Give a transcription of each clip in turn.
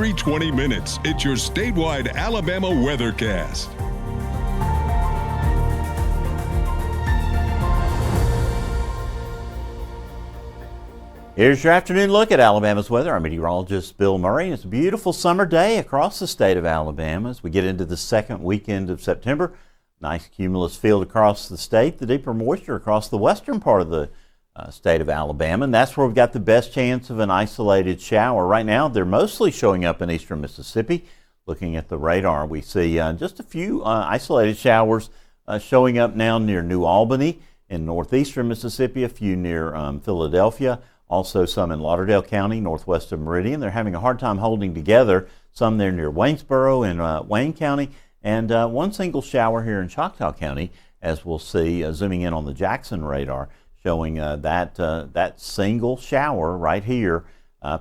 every 20 minutes. It's your statewide Alabama weathercast. Here's your afternoon look at Alabama's weather. I'm meteorologist Bill Murray. It's a beautiful summer day across the state of Alabama as we get into the second weekend of September. Nice cumulus field across the state, the deeper moisture across the western part of the state of Alabama, and that's where we've got the best chance of an isolated shower. Right now, they're mostly showing up in eastern Mississippi. Looking at the radar, we see just a few isolated showers showing up now near New Albany in northeastern Mississippi, a few near Philadelphia. Also some in Lauderdale County, northwest of Meridian. They're having a hard time holding together. Some there near Waynesboro and Wayne County, and one single shower here in Choctaw County, as we'll see zooming in on the Jackson radar, showing that single shower right here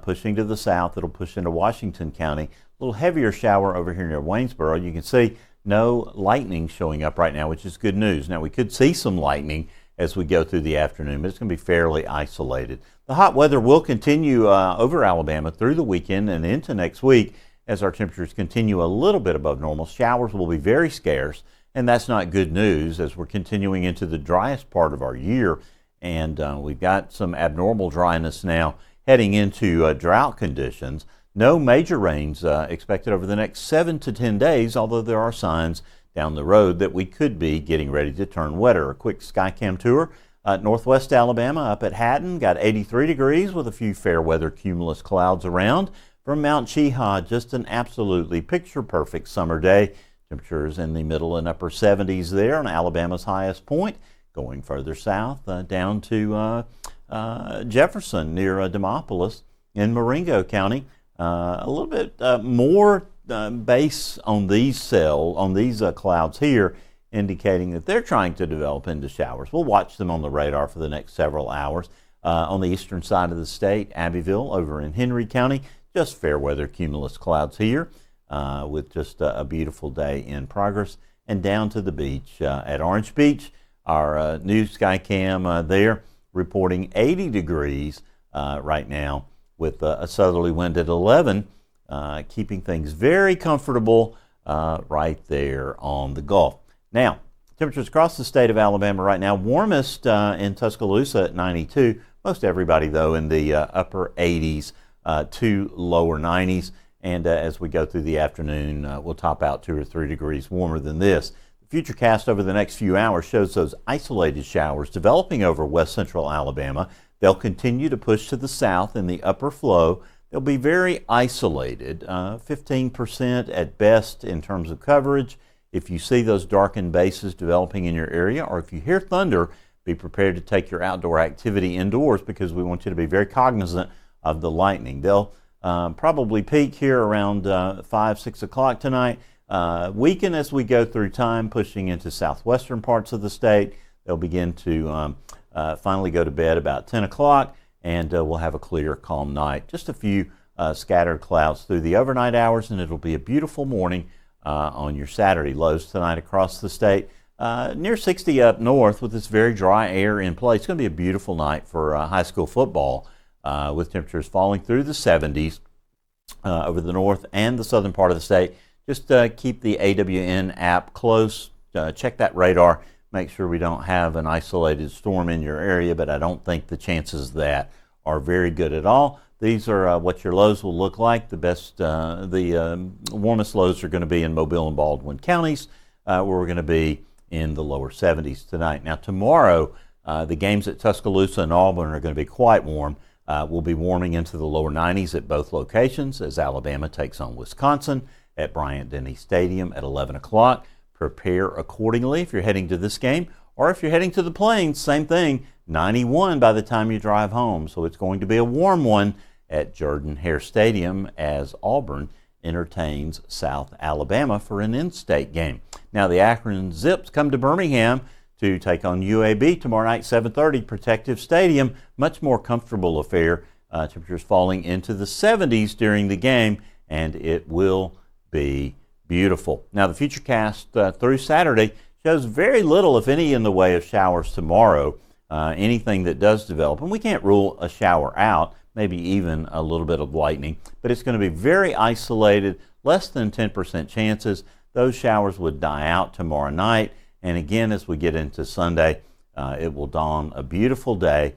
pushing to the south. It'll push into Washington County. A little heavier shower over here near Waynesboro. You can see no lightning showing up right now, which is good news. Now, we could see some lightning as we go through the afternoon, but it's going to be fairly isolated. The hot weather will continue over Alabama through the weekend and into next week as our temperatures continue a little bit above normal. Showers will be very scarce, and that's not good news as we're continuing into the driest part of our year. And we've got some abnormal dryness now heading into drought conditions. No major rains expected over the next 7 to 10 days, although there are signs down the road that we could be getting ready to turn wetter. A quick Skycam tour. Northwest Alabama up at Hatton, got 83 degrees with a few fair weather cumulus clouds around. From Mount Cheaha, just an absolutely picture-perfect summer day. Temperatures in the middle and upper 70s there on Alabama's highest point. Going further south down to Jefferson near Demopolis in Marengo County. A little bit more base on these clouds here, indicating that they're trying to develop into showers. We'll watch them on the radar for the next several hours. On the eastern side of the state, Abbeville over in Henry County, just fair weather cumulus clouds here with just a beautiful day in progress. And down to the beach at Orange Beach, our new Skycam there reporting 80 degrees right now with a southerly wind at 11, keeping things very comfortable right there on the Gulf. Now, temperatures across the state of Alabama right now, warmest in Tuscaloosa at 92. Most everybody, though, in the upper 80s to lower 90s. And as we go through the afternoon, we'll top out 2 or 3 degrees warmer than this. The futurecast over the next few hours shows those isolated showers developing over west central Alabama. They'll continue to push to the south in the upper flow. They'll be very isolated, 15% at best in terms of coverage. If you see those darkened bases developing in your area, or if you hear thunder, be prepared to take your outdoor activity indoors because we want you to be very cognizant of the lightning. They'll probably peak here around 5, 6 o'clock tonight. Weaken as we go through time, pushing into southwestern parts of the state. They'll begin to finally go to bed about 10 o'clock, and we'll have a clear, calm night. Just a few scattered clouds through the overnight hours, and it'll be a beautiful morning on your Saturday. Lows tonight across the state, near 60 up north with this very dry air in place. It's going to be a beautiful night for high school football with temperatures falling through the 70s over the north and the southern part of the state. Just keep the AWN app close. Check that radar. Make sure we don't have an isolated storm in your area, but I don't think the chances of that are very good at all. These are what your lows will look like. The warmest lows are going to be in Mobile and Baldwin counties, where we're going to be in the lower 70s tonight. Now tomorrow, the games at Tuscaloosa and Auburn are going to be quite warm. We'll be warming into the lower 90s at both locations as Alabama takes on Wisconsin at Bryant-Denny Stadium at 11 o'clock. Prepare accordingly if you're heading to this game, or if you're heading to the Plains, same thing, 91 by the time you drive home. So it's going to be a warm one at Jordan-Hare Stadium as Auburn entertains South Alabama for an in-state game. Now the Akron Zips come to Birmingham to take on UAB tomorrow night, 7:30, Protective Stadium. Much more comfortable affair. Temperatures falling into the 70s during the game, and it will be beautiful. Now the futurecast through Saturday shows very little, if any, in the way of showers tomorrow. Anything that does develop, and we can't rule a shower out, maybe even a little bit of lightning. But it's going to be very isolated, less than 10% chances. Those showers would die out tomorrow night. And again, as we get into Sunday, it will dawn a beautiful day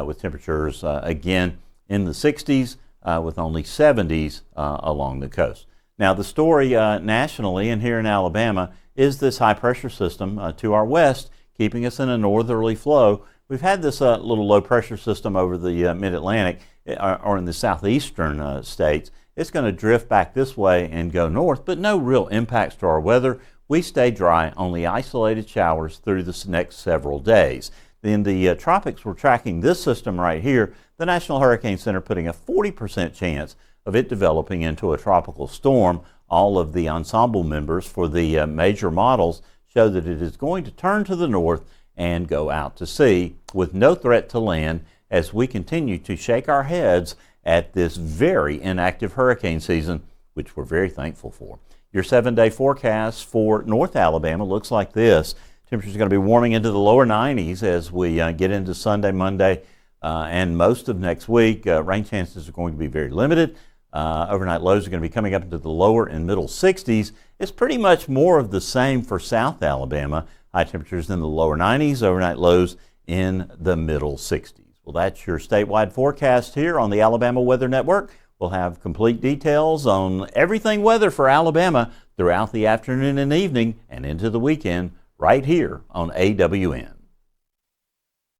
with temperatures again in the 60s with only 70s along the coast. Now, the story nationally and here in Alabama is this high pressure system to our west, keeping us in a northerly flow. We've had this little low pressure system over the mid-Atlantic or in the southeastern states. It's going to drift back this way and go north, but no real impacts to our weather. We stay dry, only isolated showers through the next several days. In the tropics, we're tracking this system right here, the National Hurricane Center putting a 40% chance of it developing into a tropical storm. All of the ensemble members for the major models show that it is going to turn to the north and go out to sea with no threat to land as we continue to shake our heads at this very inactive hurricane season, which we're very thankful for. Your 7-day forecast for North Alabama looks like this. Temperatures are going to be warming into the lower 90s as we get into Sunday, Monday, and most of next week. Rain chances are going to be very limited. Overnight lows are going to be coming up into the lower and middle 60s. It's pretty much more of the same for South Alabama. High temperatures in the lower 90s, overnight lows in the middle 60s. Well, that's your statewide forecast here on the Alabama Weather Network. We'll have complete details on everything weather for Alabama throughout the afternoon and evening and into the weekend right here on AWN.